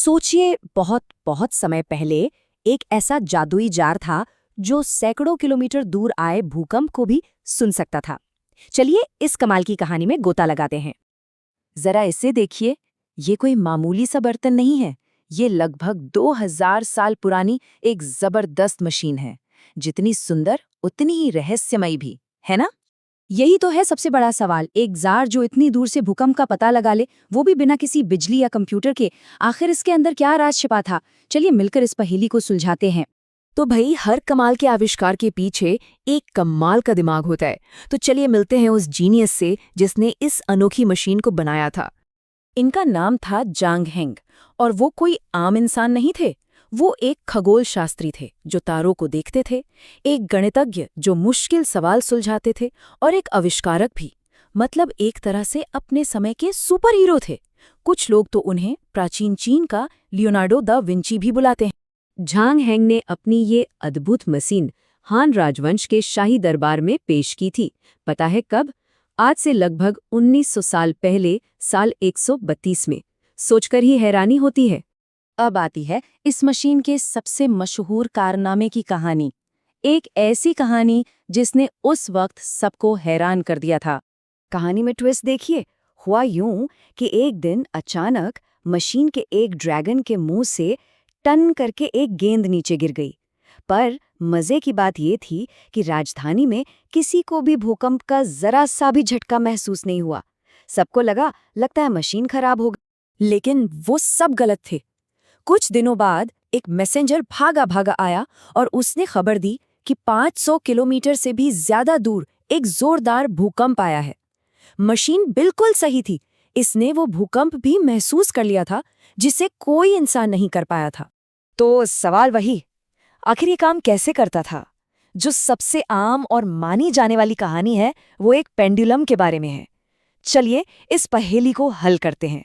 सोचिए, बहुत बहुत समय पहले एक ऐसा जादुई जार था जो सैकड़ों किलोमीटर दूर आए भूकंप को भी सुन सकता था। चलिए इस कमाल की कहानी में गोता लगाते हैं। जरा इसे देखिए, ये कोई मामूली सा बर्तन नहीं है। ये लगभग 2000 साल पुरानी एक जबरदस्त मशीन है। जितनी सुंदर उतनी ही रहस्यमयी भी, है ना? यही तो है सबसे बड़ा सवाल, एक जार जो इतनी दूर से भूकंप का पता लगा ले, वो भी बिना किसी बिजली या कंप्यूटर के। आखिर इसके अंदर क्या राज छिपा था? चलिए मिलकर इस पहेली को सुलझाते हैं। तो भाई, हर कमाल के आविष्कार के पीछे एक कमाल का दिमाग होता है। तो चलिए मिलते हैं उस जीनियस से जिसने इस अनोखी मशीन को बनाया था। इनका नाम था जांग हेंग, और वो कोई आम इंसान नहीं थे। वो एक खगोल शास्त्री थे जो तारों को देखते थे, एक गणितज्ञ जो मुश्किल सवाल सुलझाते थे, और एक आविष्कारक भी। मतलब एक तरह से अपने समय के सुपर हीरो थे। कुछ लोग तो उन्हें प्राचीन चीन का लियोनार्डो दा विंची भी बुलाते हैं। झांग हेंग ने अपनी ये अद्भुत मशीन हान राजवंश के शाही दरबार में पेश की थी। पता है कब? आज से लगभग 1900 साल पहले, साल 132 में। सोचकर ही हैरानी होती है। अब आती है इस मशीन के सबसे मशहूर कारनामे की कहानी। एक ऐसी कहानी जिसने उस वक्त सबको हैरान कर दिया था। कहानी में ट्विस्ट देखिए। हुआ यूं कि एक दिन अचानक मशीन के एक ड्रैगन के मुंह से टन करके एक गेंद नीचे गिर गई। पर मजे की बात ये थी कि राजधानी में किसी को भी भूकंप का जरा सा भी झटका महसूस नहीं हुआ। सबको लगता है मशीन खराब हो गई। लेकिन वो सब गलत थे। कुछ दिनों बाद एक मैसेंजर भागा भागा आया और उसने खबर दी कि 500 किलोमीटर से भी ज्यादा दूर एक जोरदार भूकंप आया है। मशीन बिल्कुल सही थी। इसने वो भूकंप भी महसूस कर लिया था जिसे कोई इंसान नहीं कर पाया था। तो सवाल वही, आखिर ये काम कैसे करता था? जो सबसे आम और मानी जाने वाली कहानी है वो एक पेंडुलम के बारे में है। चलिए इस पहेली को हल करते हैं।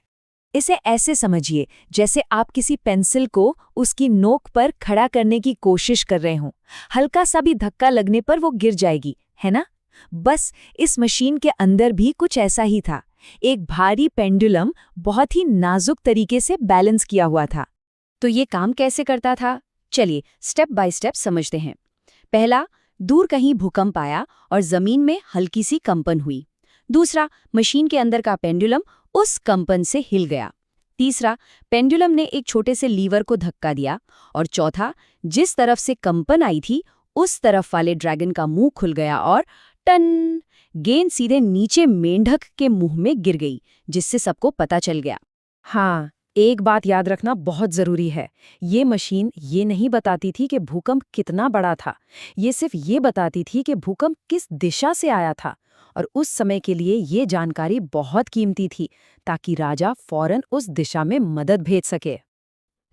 इसे ऐसे समझिए जैसे आप किसी पेंसिल को उसकी नोक पर खड़ा करने की कोशिश कर रहे हों। हल्का सा भी धक्का लगने पर वो गिर जाएगी, है ना? बस इस मशीन के अंदर भी कुछ ऐसा ही था। एक भारी पेंडुलम बहुत ही नाजुक तरीके से बैलेंस किया हुआ था। तो ये काम कैसे करता था? चलिए स्टेप बाय स्टेप समझते हैं। पहला, दूर कहीं भूकंप आया और जमीन में हल्की सी कंपन हुई। दूसरा, मशीन के अंदर का पेंडुलम उस कंपन से हिल गया। तीसरा, पेंडुलम ने एक छोटे से लीवर को धक्का दिया। और चौथा, जिस तरफ से कंपन आई थी उस तरफ वाले ड्रैगन का मुंह खुल गया और टन, गेंद सीधे नीचे मेंढक के मुंह में गिर गई, जिससे सबको पता चल गया। हाँ, एक बात याद रखना बहुत जरूरी है। ये मशीन ये नहीं बताती थी कि भूकंप कितना बड़ा था। ये सिर्फ ये बताती थी कि भूकंप किस दिशा से आया था। और उस समय के लिए ये जानकारी बहुत कीमती थी, ताकि राजा फौरन उस दिशा में मदद भेज सके।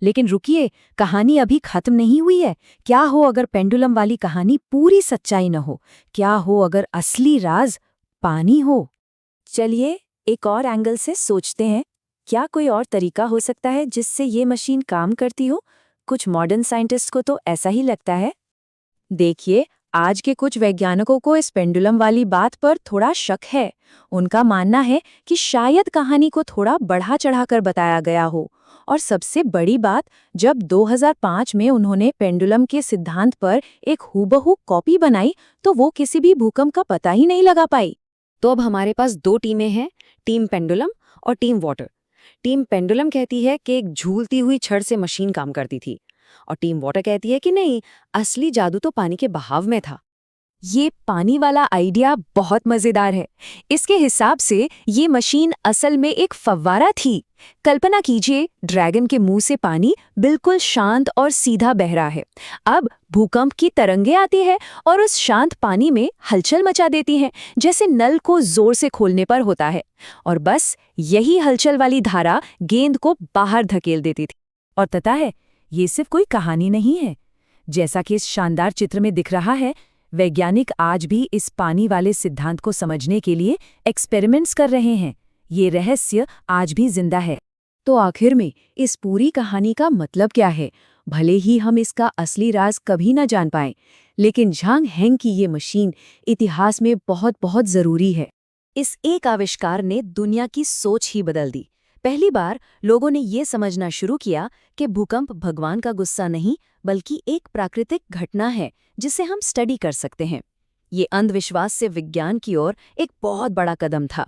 लेकिन रुकिए, कहानी अभी खत्म नहीं हुई है। क्या हो अगर पेंडुलम वाली कहानी पूरी सच्चाई न हो? क्या हो अगर असली राज पानी हो? चलिए एक और एंगल से सोचते हैं। क्या कोई और तरीका हो सकता है जिससे ये मशीन काम करती हो? कुछ मॉडर्न साइंटिस्ट को तो ऐसा ही लगता है। देखिए, आज के कुछ वैज्ञानिकों को इस पेंडुलम वाली बात पर थोड़ा शक है। उनका मानना है कि शायद कहानी को थोड़ा बढ़ा चढ़ाकर बताया गया हो। और सबसे बड़ी बात, जब 2005 में उन्होंने पेंडुलम के सिद्धांत पर एक हूबहू कॉपी बनाई तो वो किसी भी भूकंप का पता ही नहीं लगा पाई। तो अब हमारे पास दो टीमें हैं, टीम पेंडुलम और टीम वाटर। टीम पेंडुलम कहती है कि एक झूलती हुई छड़ से मशीन काम करती थी, और टीम वाटर कहती है कि नहीं, असली जादू तो पानी के बहाव में था। ये पानी वाला आइडिया बहुत मजेदार है। इसके हिसाब से ये मशीन असल में एक फव्वारा थी। कल्पना कीजिए, ड्रैगन के मुंह से पानी बिल्कुल शांत और सीधा बह रहा है। अब भूकंप की तरंगें आती है और उस शांत पानी में हलचल मचा देती हैं, जैसे नल को जोर से खोलने पर होता है। और बस यही हलचल वाली धारा गेंद को बाहर धकेल देती थी। और पता है, ये सिर्फ कोई कहानी नहीं है। जैसा कि इस शानदार चित्र में दिख रहा है, वैज्ञानिक आज भी इस पानी वाले सिद्धांत को समझने के लिए एक्सपेरिमेंट्स कर रहे हैं। ये रहस्य आज भी जिंदा है। तो आखिर में इस पूरी कहानी का मतलब क्या है? भले ही हम इसका असली राज कभी न जान पाएं, लेकिन झांग हेंग की ये मशीन इतिहास में बहुत बहुत जरूरी है। इस एक आविष्कार ने दुनिया की सोच ही बदल दी। पहली बार लोगों ने ये समझना शुरू किया कि भूकंप भगवान का गुस्सा नहीं बल्कि एक प्राकृतिक घटना है जिसे हम स्टडी कर सकते हैं। ये अंधविश्वास से विज्ञान की ओर एक बहुत बड़ा कदम था।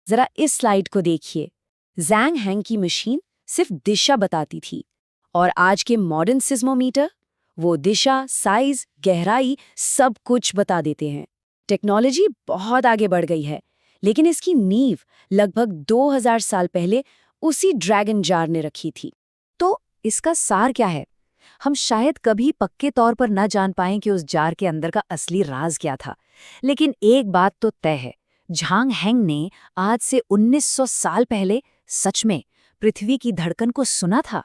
जरा इस स्लाइड को देखिए। ज़ैंग हैंग की मशीन सिर्फ दिशा बताती थी और आज के मॉडर्न सिस्मोमीटर वो दिशा, साइज, गहराई सब कुछ बता देते हैं। टेक्नोलॉजी बहुत आगे बढ़ गई है, लेकिन इसकी नींव लगभग 2000 साल पहले उसी ड्रैगन जार ने रखी थी। तो इसका सार क्या है? हम शायद कभी पक्के तौर पर न जान पाएं कि उस जार के अंदर का असली राज क्या था, लेकिन एक बात तो तय है, झांग हैंग ने आज से 1900 साल पहले सच में पृथ्वी की धड़कन को सुना था।